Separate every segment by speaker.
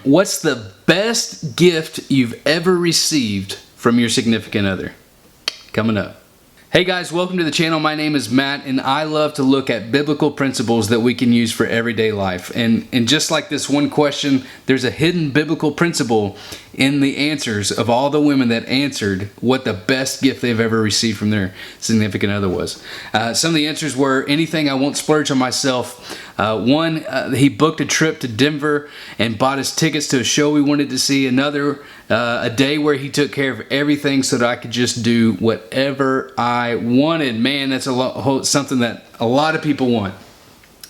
Speaker 1: What's the best gift you've ever received from your significant other? Coming up. Hey guys, welcome to the channel. My name is Matt, and I love to look at biblical principles that we can use for everyday life. And just like this one question, there's a hidden biblical principle in the answers of all the women that answered what the best gift they've ever received from their significant other was. Some of the answers were anything I won't splurge on myself. One, he booked a trip to Denver and bought us tickets to a show we wanted to see. Another, a day where he took care of everything so that I could just do whatever I wanted. Man, that's something that a lot of people want.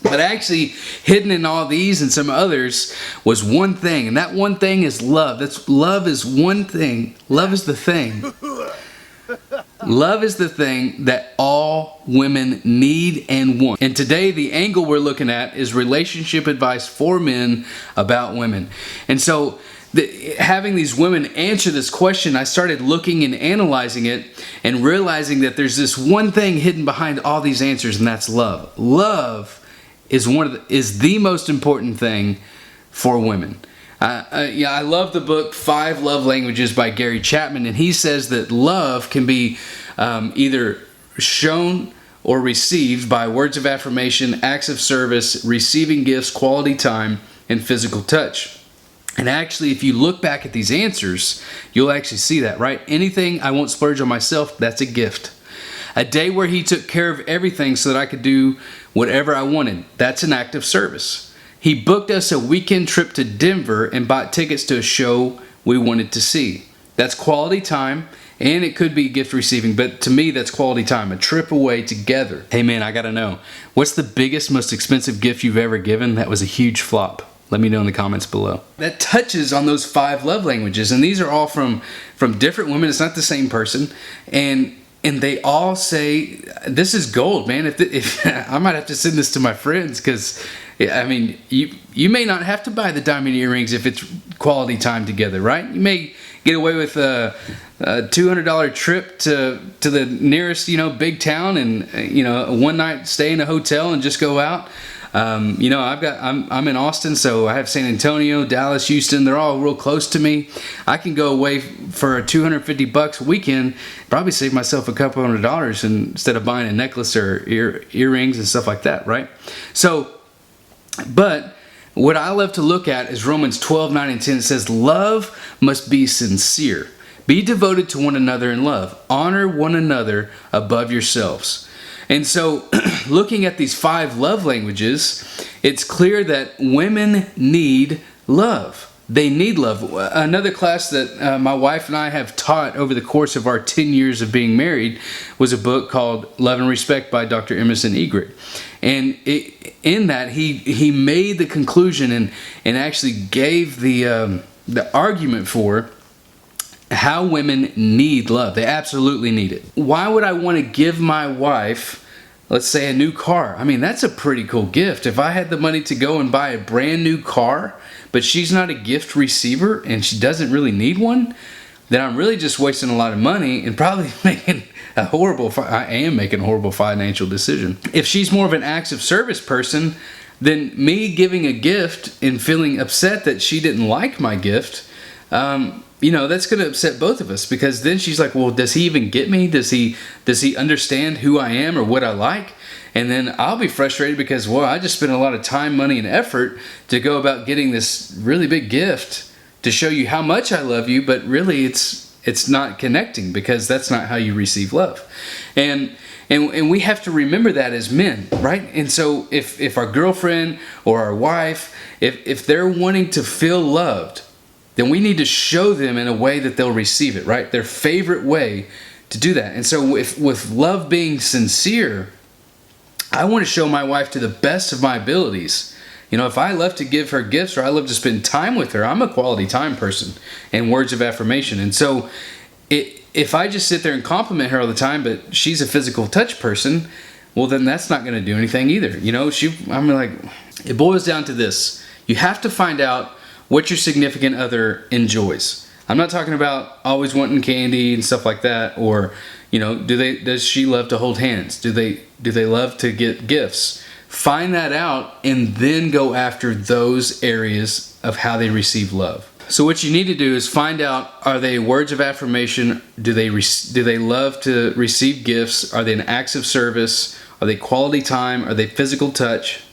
Speaker 1: But actually, hidden in all these and some others was one thing, and that one thing is love. Love is one thing. Love is the thing. Love is the thing that all women need and want. And today, the angle we're looking at is relationship advice for men about women. And so, having these women answer this question, I started looking and analyzing it and realizing that there's this one thing hidden behind all these answers, and that's love. Love is the most important thing for women. I love the book 5 Love Languages by Gary Chapman, and he says that love can be either shown or received by words of affirmation, acts of service, receiving gifts, quality time, and physical touch. And actually, if you look back at these answers, you'll actually see that, right? Anything I won't splurge on myself, that's a gift. A day where he took care of everything so that I could do whatever I wanted, that's an act of service. He booked us a weekend trip to Denver and bought tickets to a show we wanted to see. That's quality time, and it could be gift receiving, but to me, that's quality time, a trip away together. Hey man, I gotta know, what's the biggest, most expensive gift you've ever given that was a huge flop? Let me know in the comments below. That touches on those 5 love languages, and these are all from different women. It's not the same person, and they all say this is gold, man. If I might have to send this to my friends, because I mean, you may not have to buy the diamond earrings if it's quality time together, right? You may get away with a $200 trip to the nearest big town, and a one night stay in a hotel and just go out. I'm in Austin, so I have San Antonio, Dallas, Houston. They're all real close to me. I can go away for $250 a weekend, probably save myself a couple $100 instead of buying a necklace or earrings and stuff like that, right? So, but what I love to look at is Romans 12:9 and 10. It says, love must be sincere. Be devoted to one another in love. Honor one another above yourselves. And so, looking at these 5 love languages, it's clear that women need love. They need love. Another class that my wife and I have taught over the course of our 10 years of being married was a book called Love and Respect by Dr. Emerson Eggert. And in that, he made the conclusion and actually gave the argument for how women need love. They absolutely need it. Why would I want to give my wife, let's say, a new car? I mean, that's a pretty cool gift. If I had the money to go and buy a brand new car, but she's not a gift receiver and she doesn't really need one, then I'm really just wasting a lot of money and probably making a horrible financial decision. If she's more of an acts of service person, then me giving a gift and feeling upset that she didn't like my gift, that's going to upset both of us, because then she's like, well, does he even get me? Does he understand who I am or what I like? And then I'll be frustrated because, well, I just spent a lot of time, money, and effort to go about getting this really big gift to show you how much I love you, but really it's not connecting, because that's not how you receive love. And we have to remember that as men, right? And so if our girlfriend or our wife, if they're wanting to feel loved, then we need to show them in a way that they'll receive it, right? Their favorite way to do that. And so with love being sincere, I want to show my wife to the best of my abilities. If I love to give her gifts or I love to spend time with her, I'm a quality time person and words of affirmation. And so if I just sit there and compliment her all the time, but she's a physical touch person, well, then that's not going to do anything either. I'm like, it boils down to this. You have to find out what your significant other enjoys. I'm not talking about always wanting candy and stuff like that, or does she love to hold hands? Do they love to get gifts Find that out and then go after those areas of how they receive love. So what you need to do is find out, are they words of affirmation? Do they love to receive gifts? Are they an acts of service? Are they quality time? Are they physical touch?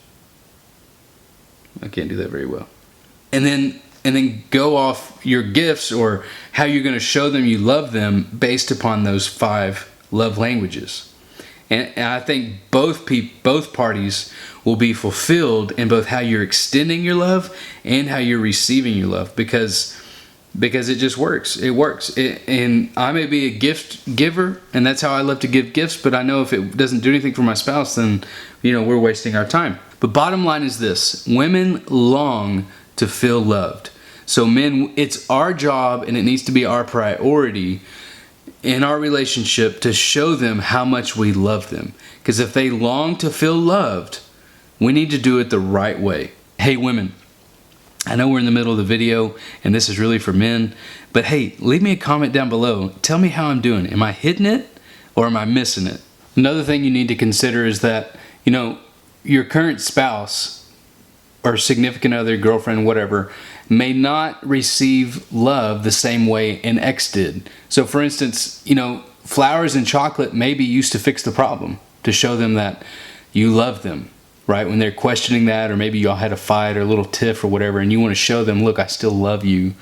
Speaker 1: I can't do that very well. And then go off your gifts or how you're going to show them you love them based upon those 5 love languages. And I think both parties will be fulfilled in both how you're extending your love and how you're receiving your love, because it just works. It works. And I may be a gift giver, and that's how I love to give gifts, but I know if it doesn't do anything for my spouse, then we're wasting our time. But bottom line is this: women long to feel loved. So men, it's our job, and it needs to be our priority in our relationship to show them how much we love them. Because if they long to feel loved, we need to do it the right way. Hey women, I know we're in the middle of the video and this is really for men, but hey, leave me a comment down below. Tell me how I'm doing. Am I hitting it or am I missing it? Another thing you need to consider is that, your current spouse or significant other, girlfriend, whatever, may not receive love the same way an ex did. So for instance, flowers and chocolate may be used to fix the problem, to show them that you love them, right? When they're questioning that, or maybe y'all had a fight or a little tiff or whatever, and you want to show them, look, I still love you.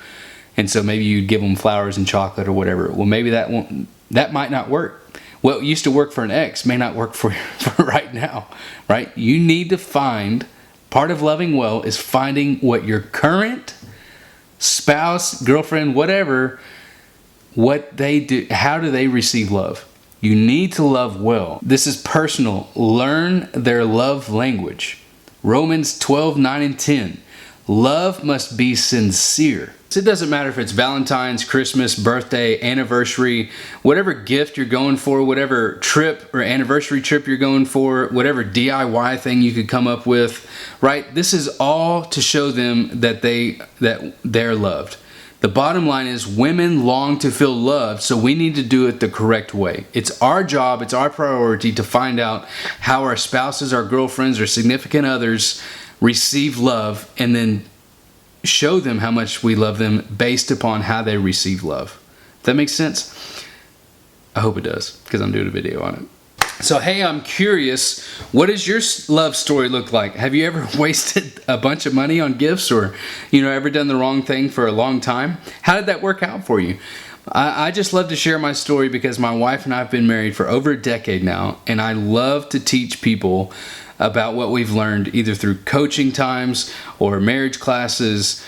Speaker 1: And so maybe you'd give them flowers and chocolate or whatever. Well, maybe that might not work. What used to work for an ex may not work for right now, right? You need to find, part of loving well is finding what your current spouse, girlfriend, whatever, what they do, how do they receive love. You need to love well. This is personal. Learn their love language. Romans 12:9 and 10. Love must be sincere. So it doesn't matter if it's Valentine's, Christmas, birthday, anniversary, whatever gift you're going for, whatever trip or anniversary trip you're going for, whatever DIY thing you could come up with, right? This is all to show them that they're loved. The bottom line is women long to feel loved, so we need to do it the correct way. It's our job, it's our priority to find out how our spouses, our girlfriends, or significant others receive love, and then show them how much we love them based upon how they receive love. Does that make sense? I hope it does, because I'm doing a video on it. So hey, I'm curious, what does your love story look like? Have you ever wasted a bunch of money on gifts, or ever done the wrong thing for a long time? How did that work out for you? I just love to share my story because my wife and I have been married for over a decade now, and I love to teach people about what we've learned either through coaching times or marriage classes.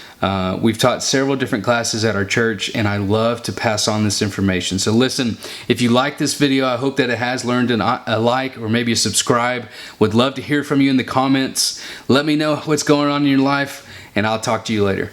Speaker 1: We've taught several different classes at our church, and I love to pass on this information. So listen, if you like this video, I hope that it has learned a like or maybe a subscribe. Would love to hear from you in the comments. Let me know what's going on in your life, and I'll talk to you later.